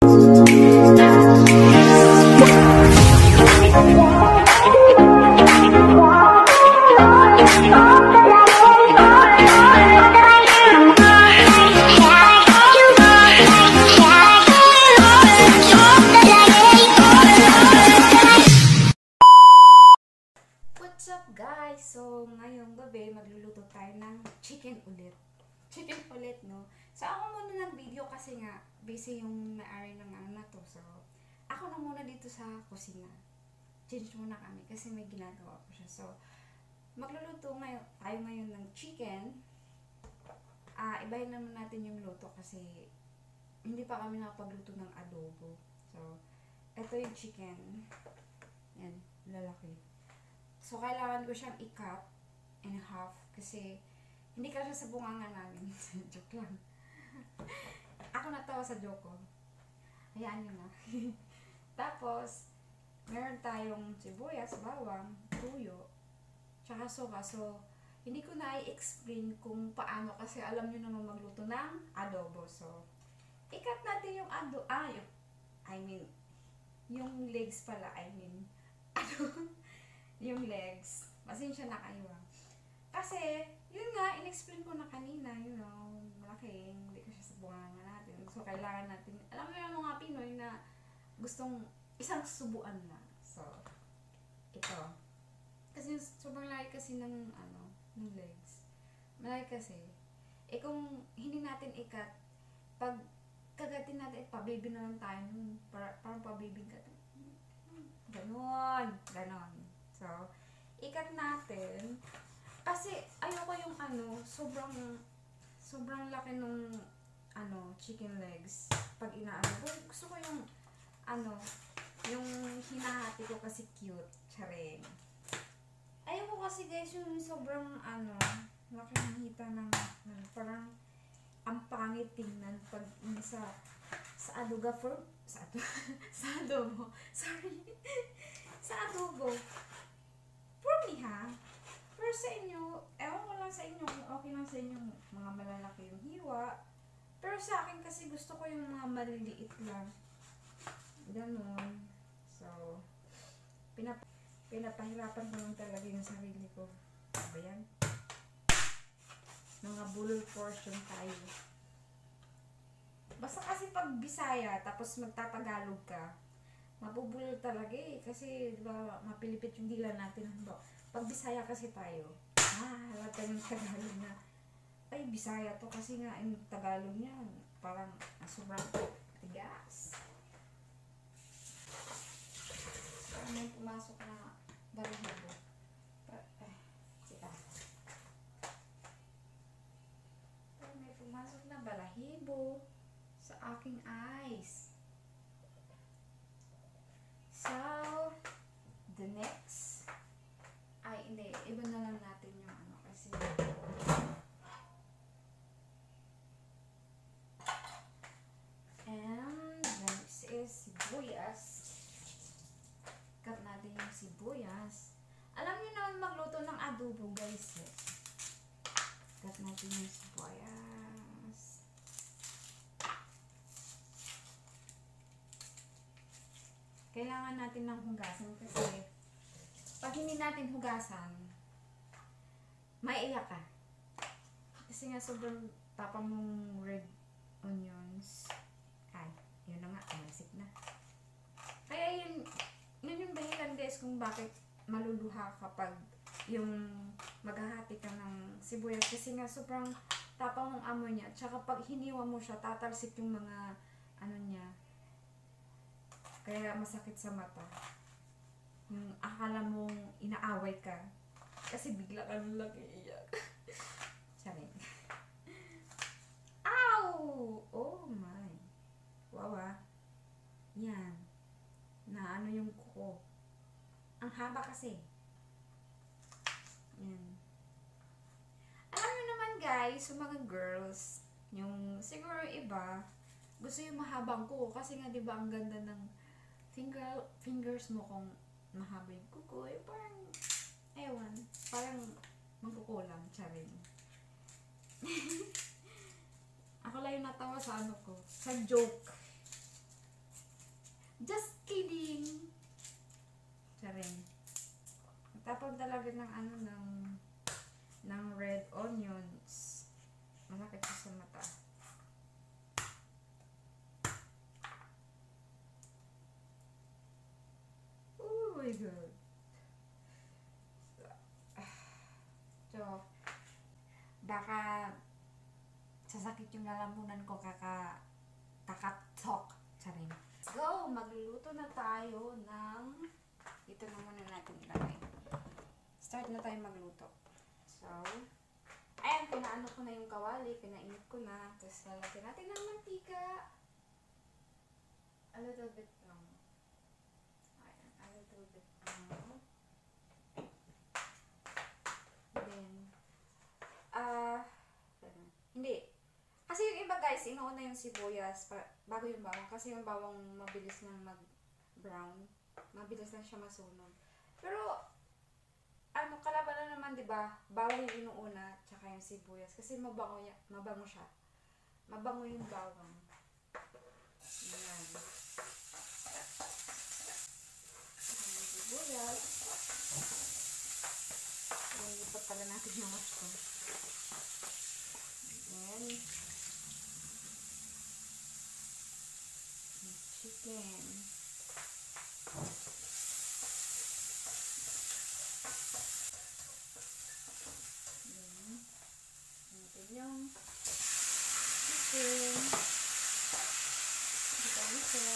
What's up guys? So, ngayong gabi, magluluto tayo ng chicken ulit. Chicken ulit, no? So, ako muna nag-video kasi nga, busy yung may-ari ng ano na to. So, ako na muna dito sa kusina. Change muna kami kasi may ginagawa ko siya. So, magluluto tayo ngayon ng chicken. Ibahin naman natin yung luto kasi hindi pa kami nakapagluto ng adobo. So, ito yung chicken. Yan, lalaki. So, kailangan ko siyang i-cut in half kasi hindi ka siya sa bunganga namin. Joke lang. Ako natawa sa joke ko. Hayaan nyo na. Tapos, meron tayong sibuyas, bawang, tuyo, tsaka soka. So, hindi ko na i-explain kung paano kasi alam nyo naman magluto ng adobo. So, i-cut natin yung yung legs pala. Yung legs. Pasensya na kayo. Kasi, yun nga, in-explain ko na kanina, you know, malaki, hindi ko siya sa bunganga natin. So, kailangan natin, alam mo yung mga Pinoy na gustong isang subuan lang. So, ito. Kasi sobrang laki kasi ng legs. Malaki kasi. Kung hindi natin i-cut, pag kagatin natin, pababy na lang tayo nun. Parang pababy ka. Ganon. So, ikat natin. Kasi, ayoko yung sobrang laki nung, chicken legs. Pag inaano. Gusto ko yung, yung hinahati ko kasi cute. Charing. Ayoko kasi guys, yung sobrang, nakikita ng, parang, ang pangit tingnan pag sa adobo. Sa adobo. Sorry. Sa adobo. For me ha, pero sa inyo, ewan ko lang sa inyo kung okay lang sa inyo mga malalaki yung hiwa. Pero sa akin kasi gusto ko yung mga maliliit lang. Ganon. So, pinapahirapan ko lang talaga yung sarili ko. Ano yan? Mga bulol portion tayo. Basta kasi pag Bisaya, tapos magtatagalog ka, mabubulol talaga kasi diba, mapilipit yung dila natin. Pag Bisaya kasi tayo, halata yung Tagalog na, ay Bisaya to kasi nga yung Tagalog niya, parang sobrang tigas. May pumasok na balahibo. May pumasok na balahibo sa aking eyes. So, the next, iba na lang natin yung kasi, and the next is sibuyas. Cut natin yung sibuyas. Alam niyo naman magluto ng adobo guys. Cut natin yung sibuyas. Kailangan natin ng hugasan kasi pag hindi natin hugasan, maiiyak ka. Kasi nga sobrang tapang mong red onions. Ay, yun na nga, tumalsik na. Kaya yun yung dahilan guys kung bakit maluluha kapag yung maghahati ka ng sibuyas. Kasi nga sobrang tapang ng amoy niya. Tsaka pag hiniwa mo siya, tatalsik yung mga niya. Kaya masakit sa mata. Yung akala mong inaaway ka. Kasi bigla ka lang iiyak. Sabi. Ow! Oh my. Wow ah. Yan. Na yung kuko. Ang haba kasi. Yan. Alam nyo naman guys, yung mga girls, yung siguro iba, gusto yung mahabang kuko. Kasi nga diba ang ganda ng fingers mo kung mahaba yung kuko, parang, ewan, parang magkukulang, charing. Ako lang yung natawa sa ko, sa joke. natin ng ano ng red onions. Malaki siya sa mata. Oh my god. So, baka sasakit yung lalamunan ko kakatok. Charing. Let's go! Magluluto na tayo ng ito na muna natin ilagay. Start na tayo magluto. So, ayan, pinaano ko na yung kawali, pinainit ko na. Tapos lalagyan natin ng mantika. A little bit lang. Ayan, a little bit lang. Then, hindi. Kasi yung iba guys, inuuna yung sibuyas bago yung bawang. Kasi yung bawang mabilis nang mag-brown. Mabilis lang siya masunog. Pero, kalaban na naman, di ba? Bawang yung inuuna, tsaka yung sibuyas. Kasi mabango siya. Mabango yung bawang. Ayan. Yung sibuyas. Lipat pala natin yung mushroom. Ayan. Yung chicken. Yung chicken. Dito.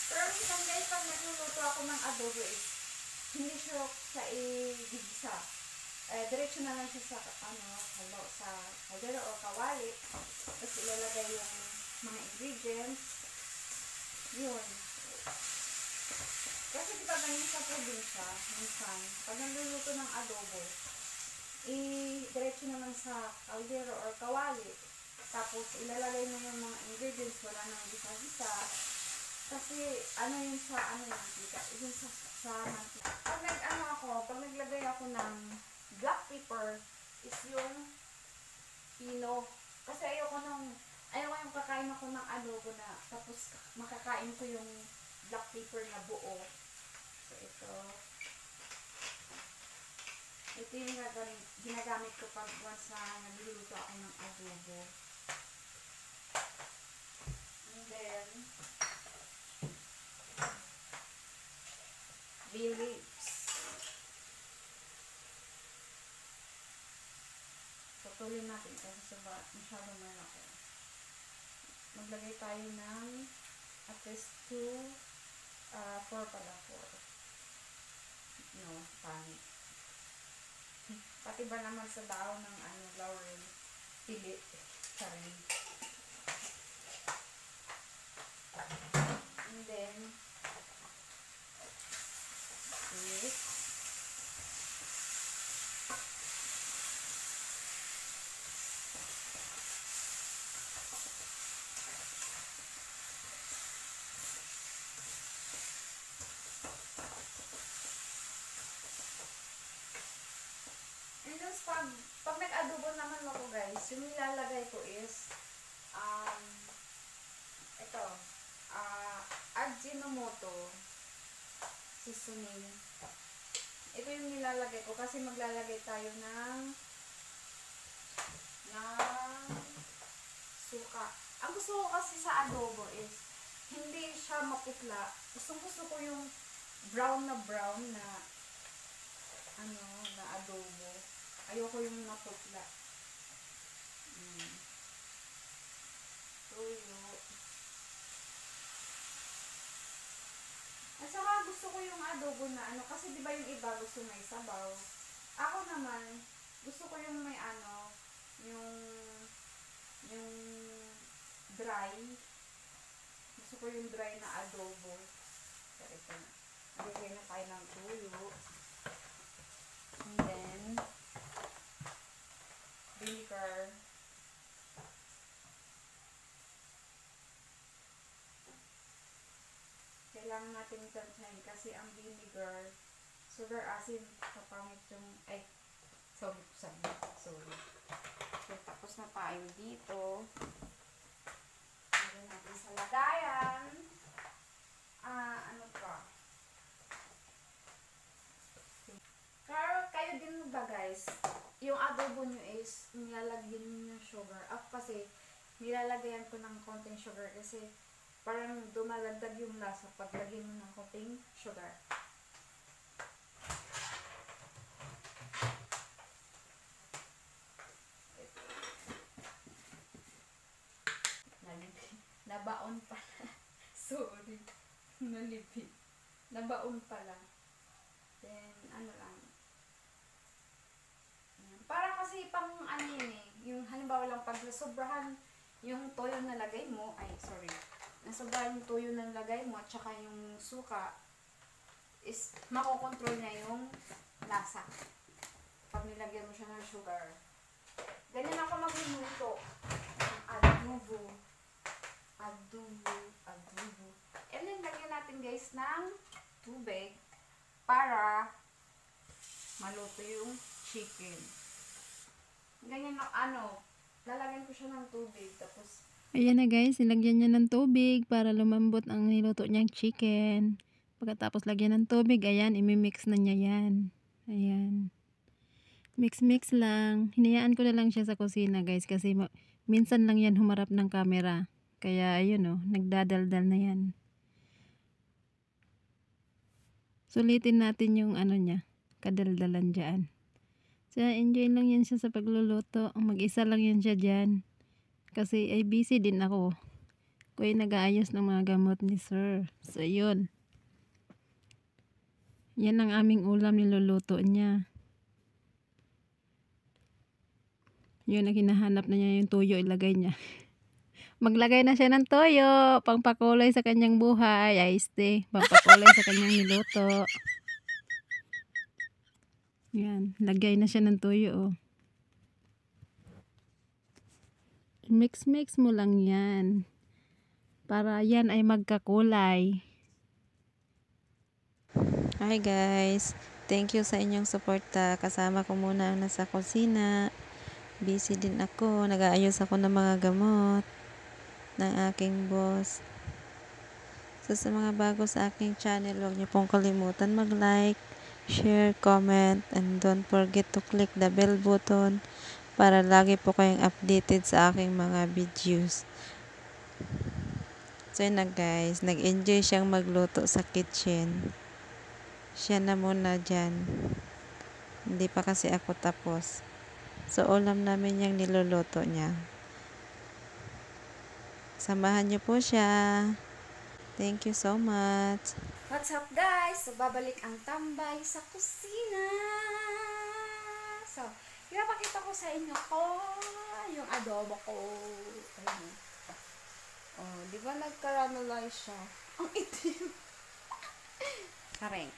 Pero minsan guys, pag nagluluto ako ng adobo hindi siya i-gigisa. Diretso na lang siya sa sa kaldero o kawali. Tapos ilalagay yung mga ingredients. Yun. Kasi diba ganyan sa probinsya, minsan, pag nagluluto ng adobo, diretso naman sa kaldero or kawali. Tapos, ilalagay mo yung mga ingredients, wala nang gisa-gisa. Kasi, yung mantika? Yung sa mantika. Pag naglagay ako ng black pepper, is yung pino. Kasi ayoko yung kakain ako ng adobo na, tapos makakain ko yung black pepper na buo. So, ito yung ginagamit ko pag once na nagluluto ako ng adobo. And then, bay leaves. Putulin natin kasi masyadong malaki. Maglagay tayo ng at least 4 pala. 4. No, pangit. Pati ba naman sa daon ng laurel, pili, charing. And then, mix. And then, pag nag-adobo naman ako guys, yung nilalagay ko is, Ajinomoto seasoning. Ito yung nilalagay ko kasi maglalagay tayo ng suka. Ang gusto ko kasi sa adobo is hindi siya maputla. Gusto ko yung brown na na adobo. Ayoko yung maputla. Tuyo. At saka gusto ko yung adobo na kasi di ba yung iba gusto may sabaw. Ako naman, gusto ko yung may yung dry. Gusto ko yung dry na adobo. So, ito na. Lagay na tayo ng tuyo. And then, vinegar. Kailangan natin tansyahin kasi ang vinegar, sugar asin, kapangit yung, sorry. So, tapos na tayo dito. Lagyan natin sa lagayan. nilalagyan ko ng konting sugar kasi parang dumalagdag yung lasa pag lagyan mo ng konting sugar. Nabaon pala. Sorry. Nalipid. Nabaon pala. Then, ano lang. Para kasi pang ano yun eh. Yung halimbawa lang pag nasobrahan yung toyo na lagay mo. Ay, sorry. Nasobrahan yung toyo na lagay mo at saka yung suka is makokontrol niya yung lasa. Pag nilagyan mo siya ng sugar. Ganyan ako magluluto. Adobo. Adobo. And then, lagyan natin guys ng tubig para maluto yung chicken. Ganyan na, lalagyan ko siya ng tubig. Tapos, Ayan na guys, nilagyan niya ng tubig para lumambot ang niluto niyang chicken. Pagkatapos lagyan ng tubig, ayan, imimix na niya yan. Ayan. Mix-mix lang. Hinayaan ko na lang siya sa kusina guys kasi minsan lang yan humarap ng camera. Kaya ayun oh, nagdadaldal na yan. Sulitin natin yung ano niya, kadaldalan dyan. So enjoy lang yan siya sa pagluluto. Mag-isa lang yan siya dyan. Kasi ay busy din ako. Ko ay nag-aayos ng mga gamot ni sir. So yun. Yan ang aming ulam niluluto niya. Yun ang hinahanap na niya yung tuyo ilagay niya. Maglagay na siya ng toyo, pangpakulay sa kanyang buhay, iced tea, pangpakulay sa kanyang niluto. Yan, lagay na siya ng toyo oh. Mix-mix mo lang yan. Para yan ay magkakulay. Hi guys, thank you sa inyong suporta. Kasama ko muna ang nasa kusina. Busy din ako, nag-aayos ako ng mga gamot ng aking boss. So sa mga bago sa aking channel, huwag niyo pong kalimutan mag-like, share, comment, and don't forget to click the bell button para lagi po kayong updated sa aking mga videos. So yun na guys, nag-enjoy siyang magluto sa kitchen. Siya na muna dyan. Hindi pa kasi ako tapos. So ulam namin yung niluluto niya. Samahan niyo po siya. Thank you so much. what's up guys? So, babalik ang tambay sa kusina. So, ipapakita ko sa inyo yung adobo ko. Ayun. Oh, di ba nag-caramelize siya? Ang itim. Kareng.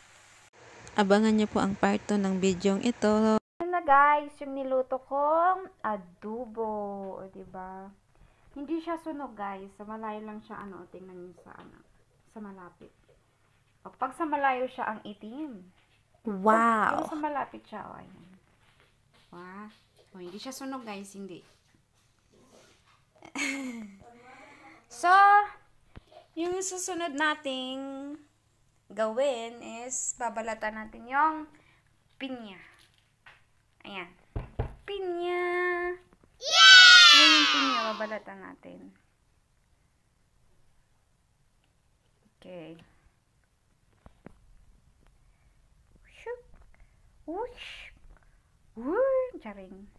Abangan niyo po ang part 2 ng bidyong ito. Ayan na guys, yung niluto kong adobo. O, diba? Hindi siya sunog guys. Sa malayo lang siya, tingnan niyo sa malapit. O, pag sa malayo siya, ang itim. Wow! Pero sa malapit siya, o, ayan. Wow. O, hindi siya sunog guys, hindi. So, yung susunod nating gawin is babalatan natin yung pinya. Ayan. Pinya! Yay! Ayan yung pinya, babalatan natin. Okay. Whoosh! Whoosh! Charing.